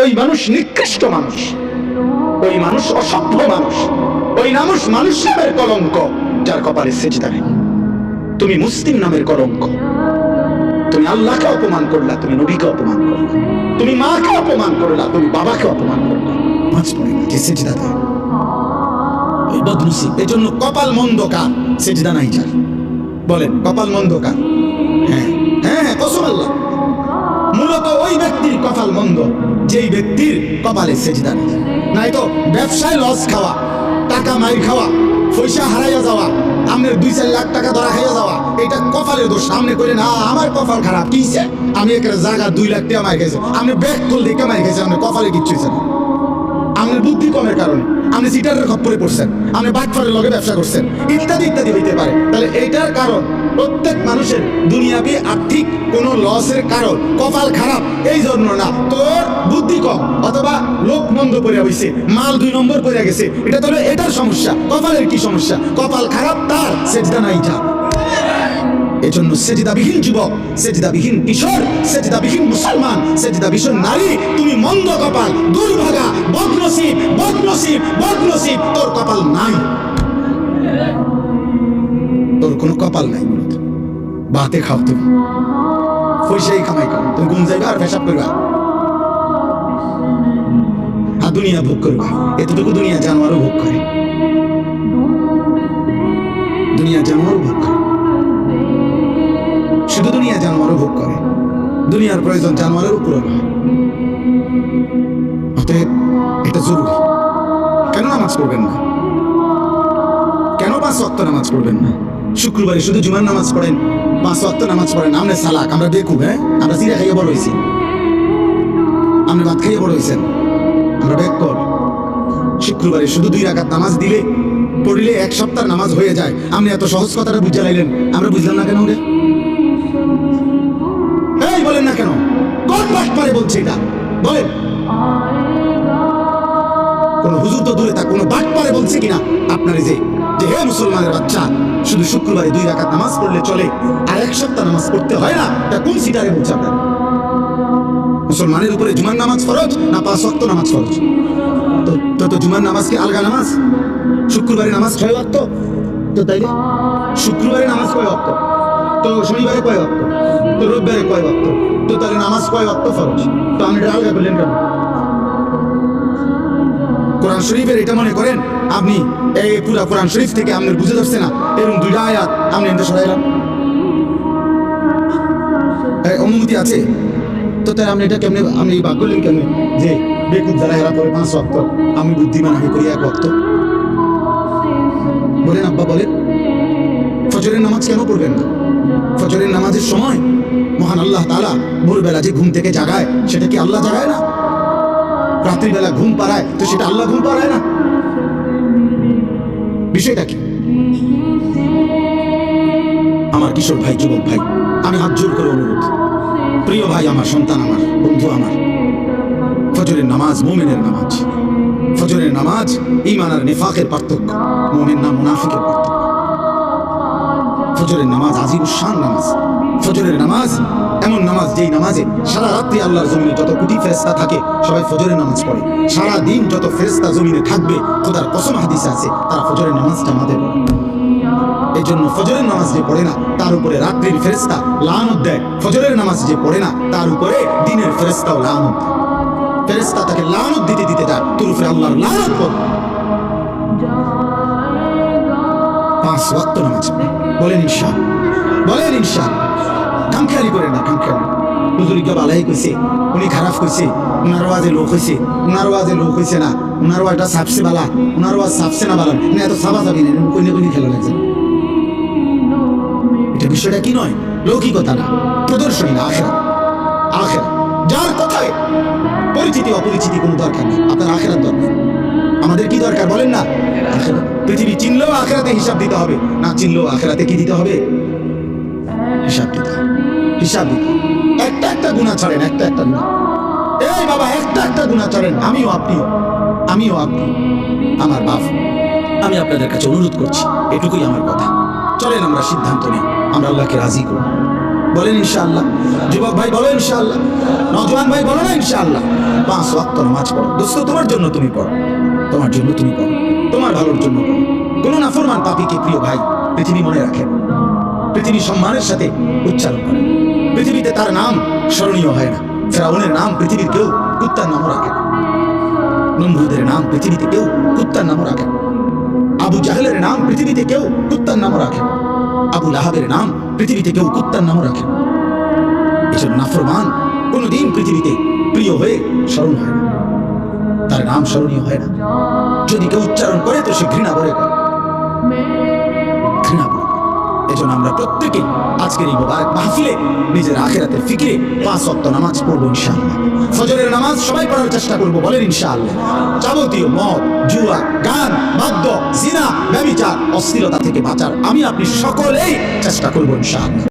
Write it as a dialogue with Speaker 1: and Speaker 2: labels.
Speaker 1: ওই মানুষ নিকৃষ্ট মানুষ, ওই মানুষ অসভ্য মানুষ, ওই মানুষ মানুষ নামের কলঙ্ক, যার কপালে সেজদা নেই। তুমি মুসলিম নামের কলঙ্ক, তুমি আল্লাহকে অপমান করলা, তুমি নবীকে অপমান করলা, তুমি মাকে অপমান করলা, তুমি বাবাকে অপমান করলা। নামাজ পড়ে না, যে সেজদা দেয় ওই বদনসিব। এজন্য কপাল মন্দ কার? সেজদা নাই যার। বলেন কপাল মন্দ কার? হ্যাঁ হ্যাঁ, কসম আল্লাহ, মূলত ওই ব্যক্তির কপাল মন্দ যেই ব্যক্তির কপালে সেজদা নেই। নাই তো ব্যবসায় লস খাওয়া, টাকা মাইর খাওয়া, পয়সা হারাইয়া যাওয়া, আপনার 2-4 লাখ টাকা ধরা খাইয়া যাওয়া, এটা কপালের দোষ। আপনি কইলেন না আমার কপাল খারাপ, কিছে আমি একটা জায়গা 2 লাখ টাকা মাইর খাইছি, আপনি ব্যাগ করলে কে মাইর খাইছে, আপনার কপালে কিচ্ছু হয়েছে না। আপনার বুদ্ধি কমের কারণে, আপনি সিটারের খপ্পরে পড়ছেন, আপনি বাটফারের লগে ব্যবসা করছেন, ইত্যাদি ইত্যাদি হইতে পারে। তাহলে এইটার কারণ প্রত্যেক মানুষের দুনিয়াবি আর্থিক কোন লসের কারণ কপাল খারাপ এই জন্য না, তোর বুদ্ধি কম অথবা লোক মন্দ করে হইছে, মাল 2 নম্বর করে গেছে, এটা তো এটার সমস্যা। কপালের কি সমস্যা? কপাল খারাপ তার, সেজদা নাই যা। এজন্য সেজদাবিহীন যুবক, সেজদাবিহীন কিশোর, সেজদাবিহীন মুসলমান, সেজদাবিহীন নারী, তুমি মন্দ কপাল, দুর্ভাগা, বদনসিব, বদনসিব, বদনসিব, তোর কপাল নাই, তোর কোনো কপাল নাই। ভাতে খাও, তুমি পয়সাই কামাই করো, তুমি ঘুম যাইবা আর পেশাব করবা আর দুনিয়া ভোগ করবা। এতটুকু দুনিয়া জানোয়ারও ভোগ করে, দুনিয়া জানোয়ারও ভোগ করে, শুধু দুনিয়া জানোয়ারও ভোগ করে। দুনিয়ার প্রয়োজন জানোয়ারের উপর নয়। অতএব এটা জরুরি। কেন নামাজ পড়বেন না? কেন 5 ওয়াক্ত নামাজ পড়বেন না? শুক্রবারে শুধু জুমার নামাজ পড়েন, 5 ওয়াক্ত নামাজ পড়েন। আমরা সালাক, আমরা বেকুব, হ্যাঁ, আমরা জিরা খাইয়ে বড় হয়েছি, আমরা ভাত খাইয়ে বড় হয়েছেন, আমরা বেকর। শুক্রবারে শুধু 2 রাকাত নামাজ দিলে পড়লে 1 সপ্তাহ নামাজ হয়ে যায়। আপনি এত সহজ কথাটা বুঝে লাইলেন, আমরা বুঝলাম না কেন? এই বলেন না কেন? কোন বাটপারে বলছে এটা? বলেন। কোন হুজুর তো দূরে থাক, কোন বাটপারে বলছে কিনা আপনার যে হে মুসলমানের বাচ্চা শুধু শুক্রবারে 2 রাকাত নামাজ পড়লে চলে আর 1 সপ্তাহ নামাজ পড়তে হয় না? এটা কোন সিটারে বলছে আপনার? মুসলমানের উপরে জুমার নামাজ ফরজ না 5 ওয়াক্ত নামাজ ফরজ? তো জুমার নামাজ কি আলগা নামাজ? শুক্রবারে নামাজ 6 ওয়াক্ত, তো তাইলে শুক্রবারে নামাজ কয় ওয়াক্ত? তো শনিবারে কয় ওয়াক্ত? তো রবিবারে কয় ওয়াক্ত? তো তাহলে নামাজ কয় ওয়াক্ত ফরজ? তো আপনি এটা আলগা করলেন কেন? কোরআন শরীফের এটা মনে করেন আপনি এই পুরা কোরআন শরীফ থেকে আপনার বুঝে যাচ্ছে না এরকম 2টা আয়াত আপনি এনতে সরাইলাম, অনুমতি আছে? তো তাই আপনি এটা কেমনে, আপনি বাদ করলেন কেমনে যে বেকুব যারা এরা করে 5 ওয়াক্ত, আমি বুদ্ধিমান আমি করি 1 ওয়াক্ত? বলেন আব্বা, বলেন। ফজরের নামাজ কেন পড়বেন না? ফজরের নামাজের সময় মহান আল্লাহ তাআলা ভোরবেলা যে ঘুম থেকে জাগায়, সেটা কি আল্লাহ জাগায় না? রাত্রিবেলা ঘুম পাড়ায়, তো সেটা আল্লাহ ঘুম পাড়ায় না? বিষয়টা কি? আমার কিশোর ভাই, যুবক ভাই, আমি হাত জোর করে অনুরোধ, প্রিয় ভাই আমার, সন্তান আমার, বন্ধু আমার, ফজরের নামাজ মুমিনের নামাজ। ফজরের নামাজ ঈমান আর নিফাকের পার্থক্য, মুমিন না মুনাফিকের পার্থক্য। ফজরের নামাজ আজিমুশ শান নামাজ। ফজরের নামাজ এমন নামাজ যেই নামাজে সারা রাত্রি আল্লাহর জমিনে যত কোটি ফেরেশতা থাকে সবাই ফজরের নামাজ পড়ে। সারা দিন যত ফেরেশতা জমিনে থাকবে, খোদার কসম হাদিসে আছে, তারা ফজরের নামাজটা আমাদের পড়ে। এই জন্য ফজরের নামাজ যে পড়ে না তার উপরে রাত্রির ফেরেশতা লানত দেয়, ফজরের নামাজ যে পড়ে না তার উপরে দিনের ফেরেশতাও লানত দেয়। ফেরেশতা তাকে লানত দিতে দিতে যায়, তোর উপরে আল্লাহর লানত পড়ে। 5 ওয়াক্ত নামাজ বলেন ইনশাআল্লাহ, বলেন ইনশাআল্লাহ। খামখেয়ালি করেন না, খামখেয়ালি। হুজুরিকে বালাই কইছে, উনি খারাপ কইছে, উনার ওয়াজে লোক হইছে, উনার ওয়াজে লোক হইছে না, উনার ওয়াজটা সাবসে বালা, উনার ওয়াজ সাবসে না বালা, না এত সাবা যাবি না, কইনে কইনে খেলা লাগছে। এটা বিষয়টা কি নয়, লৌকিকতা না, প্রদর্শনী না, আখিরাত। আখিরাত যার কথায় পরিচিতি অপরিচিতি কোনো দরকার নেই, আপনার আখিরাত দরকার। আমাদের কি দরকার বলেন না? আখিরাত। পৃথিবী চিনলেও আখিরাতে হিসাব দিতে হবে, না চিনলেও আখিরাতে কি দিতে হবে? হিসাব দিতে হবে, হিসাব দিতে। একটা একটা গুনাহ ছাড়েন, একটা একটা গুনাহ। এই বাবা, একটা একটা গুনাহ ছাড়েন। আমিও আপনিও, আমিও আপনি, আমার বাপ, আমি আপনাদের কাছে অনুরোধ করছি, এটুকুই আমার কথা। চলেন আমরা সিদ্ধান্ত নিই, আমরা আল্লাহকে রাজি করব। বলেন ইনশাআল্লাহ। যুবক ভাই বলো ইনশাআল্লাহ। নওজোয়ান ভাই বলো না ইনশাআল্লাহ। 5 ওয়াক্ত নামাজ পড়ো। দোস্ত তোমার জন্য তুমি পড়ো, তোমার জন্য তুমি পড়ো, তোমার ভালোর জন্য পড়ো। কোন নাফরমান পাপীকে প্রিয় ভাই পৃথিবী মনে রাখে, পৃথিবী সম্মানের সাথে উচ্চারণ করে। পৃথিবীতে তার নাম স্মরণীয় হয় না। ফেরাউনের নাম পৃথিবীর কেউ কুত্তার নামও রাখে না। নমরুদের নাম পৃথিবীতে কেউ কুত্তার নামও রাখে না। আবু জাহেলের নাম পৃথিবীতে কেউ কুত্তার নামও রাখে না। আবু লাহাবের নাম পৃথিবীতে কেউ কুত্তার নামও রাখে না। এসব নাফরমান কোনোদিন পৃথিবীতে প্রিয় হয়ে স্মরণ হয় না, তার নাম স্মরণীয় হয় না। যদি কেউ উচ্চারণ করে তো সে ঘৃণা করে, ঘৃণা করে। এজন্য আমরা প্রত্যেকেই আজকের এই মোবারক মাহফিলে নিজের আখিরাতের ফিকিরে 5 ওয়াক্ত নামাজ পড়বো ইনশাআল্লাহ। ফজরের নামাজ সবাই পড়ার চেষ্টা করবো, বলেন ইনশাআল্লাহ। যাবতীয় মদ, জুয়া, গান, বাদ্য, জিনা, ব্যভিচার, অশ্লীলতা থেকে বাঁচার আমি আপনি সকলেই চেষ্টা করবো ইনশাআল্লাহ।